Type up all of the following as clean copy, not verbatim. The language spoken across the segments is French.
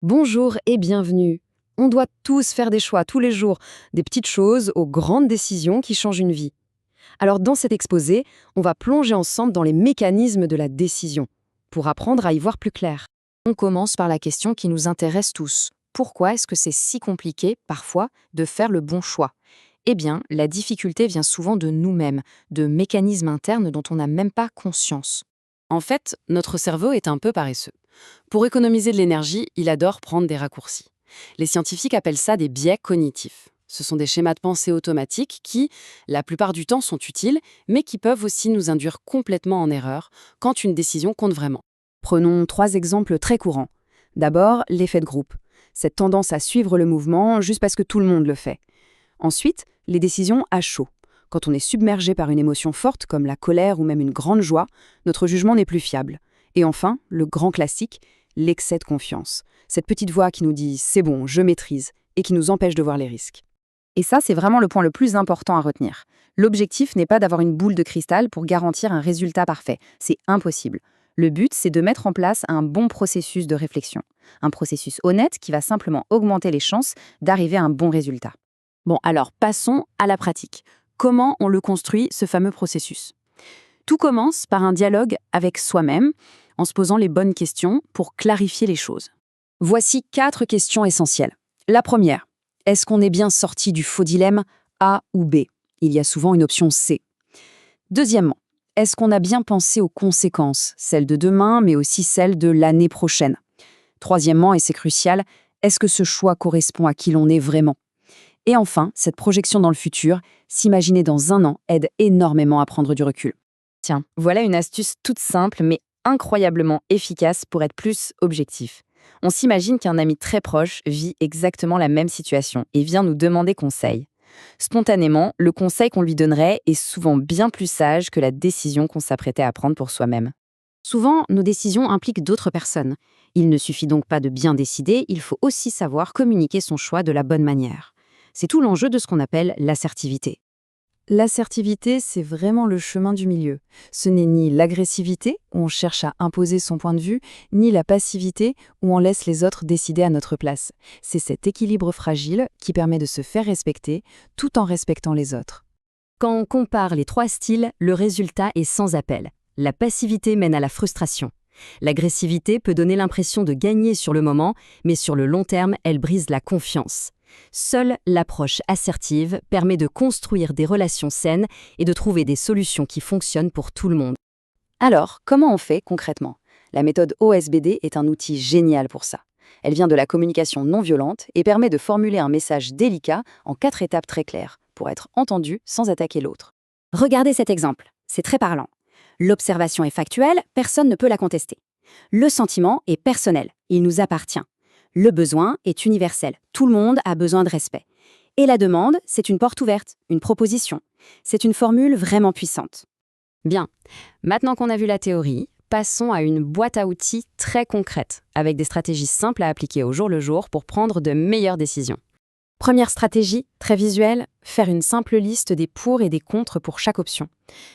Bonjour et bienvenue. On doit tous faire des choix tous les jours, des petites choses aux grandes décisions qui changent une vie. Alors dans cet exposé, on va plonger ensemble dans les mécanismes de la décision, pour apprendre à y voir plus clair. On commence par la question qui nous intéresse tous. Pourquoi est-ce que c'est si compliqué, parfois, de faire le bon choix? Eh bien, la difficulté vient souvent de nous-mêmes, de mécanismes internes dont on n'a même pas conscience. En fait, notre cerveau est un peu paresseux. Pour économiser de l'énergie, il adore prendre des raccourcis. Les scientifiques appellent ça des biais cognitifs. Ce sont des schémas de pensée automatiques qui, la plupart du temps, sont utiles, mais qui peuvent aussi nous induire complètement en erreur quand une décision compte vraiment. Prenons 3 exemples très courants. D'abord, l'effet de groupe. Cette tendance à suivre le mouvement juste parce que tout le monde le fait. Ensuite, les décisions à chaud. Quand on est submergé par une émotion forte comme la colère ou même une grande joie, notre jugement n'est plus fiable. Et enfin, le grand classique, l'excès de confiance. Cette petite voix qui nous dit « c'est bon, je maîtrise » et qui nous empêche de voir les risques. Et ça, c'est vraiment le point le plus important à retenir. L'objectif n'est pas d'avoir une boule de cristal pour garantir un résultat parfait. C'est impossible. Le but, c'est de mettre en place un bon processus de réflexion. Un processus honnête qui va simplement augmenter les chances d'arriver à un bon résultat. Bon, alors passons à la pratique. Comment on le construit, ce fameux processus? Tout commence par un dialogue avec soi-même, en se posant les bonnes questions pour clarifier les choses. Voici 4 questions essentielles. La première, est-ce qu'on est bien sorti du faux dilemme A ou B? Il y a souvent une option C. Deuxièmement, est-ce qu'on a bien pensé aux conséquences, celles de demain, mais aussi celles de l'année prochaine? Troisièmement, et c'est crucial, est-ce que ce choix correspond à qui l'on est vraiment? Et enfin, cette projection dans le futur, s'imaginer dans un an, aide énormément à prendre du recul. Tiens, voilà une astuce toute simple mais incroyablement efficace pour être plus objectif. On s'imagine qu'un ami très proche vit exactement la même situation et vient nous demander conseil. Spontanément, le conseil qu'on lui donnerait est souvent bien plus sage que la décision qu'on s'apprêtait à prendre pour soi-même. Souvent, nos décisions impliquent d'autres personnes. Il ne suffit donc pas de bien décider, il faut aussi savoir communiquer son choix de la bonne manière. C'est tout l'enjeu de ce qu'on appelle l'assertivité. L'assertivité, c'est vraiment le chemin du milieu. Ce n'est ni l'agressivité, où on cherche à imposer son point de vue, ni la passivité, où on laisse les autres décider à notre place. C'est cet équilibre fragile qui permet de se faire respecter, tout en respectant les autres. Quand on compare les 3 styles, le résultat est sans appel. La passivité mène à la frustration. L'agressivité peut donner l'impression de gagner sur le moment, mais sur le long terme, elle brise la confiance. Seule l'approche assertive permet de construire des relations saines et de trouver des solutions qui fonctionnent pour tout le monde. Alors, comment on fait concrètement? La méthode OSBD est un outil génial pour ça. Elle vient de la communication non violente et permet de formuler un message délicat en 4 étapes très claires, pour être entendu sans attaquer l'autre. Regardez cet exemple, c'est très parlant. L'observation est factuelle, personne ne peut la contester. Le sentiment est personnel, il nous appartient. Le besoin est universel, tout le monde a besoin de respect. Et la demande, c'est une porte ouverte, une proposition. C'est une formule vraiment puissante. Bien, maintenant qu'on a vu la théorie, passons à une boîte à outils très concrète, avec des stratégies simples à appliquer au jour le jour pour prendre de meilleures décisions. Première stratégie, très visuelle, faire une simple liste des pour et des contre pour chaque option.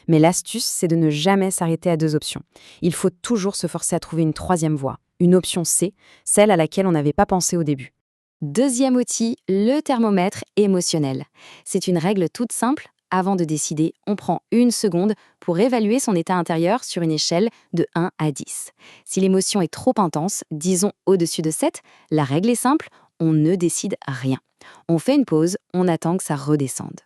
Mais l'astuce, c'est de ne jamais s'arrêter à 2 options. Il faut toujours se forcer à trouver une 3e voie, une option C, celle à laquelle on n'avait pas pensé au début. Deuxième outil, le thermomètre émotionnel. C'est une règle toute simple. Avant de décider, on prend 1 seconde pour évaluer son état intérieur sur une échelle de 1 à 10. Si l'émotion est trop intense, disons au-dessus de 7, la règle est simple, on ne décide rien. On fait une pause, on attend que ça redescende.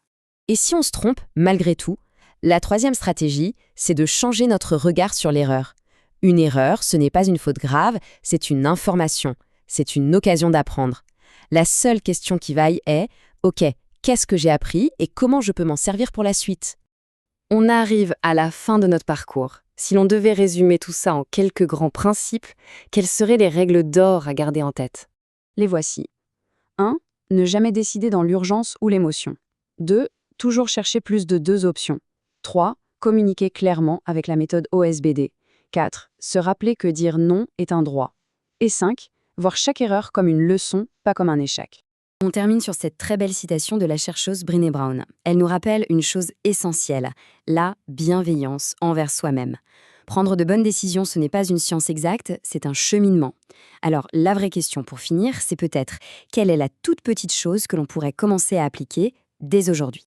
Et si on se trompe, malgré tout, la 3e stratégie, c'est de changer notre regard sur l'erreur. Une erreur, ce n'est pas une faute grave, c'est une information, c'est une occasion d'apprendre. La seule question qui vaille est « Ok, qu'est-ce que j'ai appris et comment je peux m'en servir pour la suite ?» On arrive à la fin de notre parcours. Si l'on devait résumer tout ça en quelques grands principes, quelles seraient les règles d'or à garder en tête? Les voici. 1. Ne jamais décider dans l'urgence ou l'émotion. 2. Toujours chercher plus de 2 options. 3. Communiquer clairement avec la méthode OSBD. 4. Se rappeler que dire non est un droit. Et 5. Voir chaque erreur comme une leçon, pas comme un échec. On termine sur cette très belle citation de la chercheuse Brené Brown. Elle nous rappelle une chose essentielle, la bienveillance envers soi-même. Prendre de bonnes décisions, ce n'est pas une science exacte, c'est un cheminement. Alors, la vraie question pour finir, c'est peut-être quelle est la toute petite chose que l'on pourrait commencer à appliquer dès aujourd'hui ?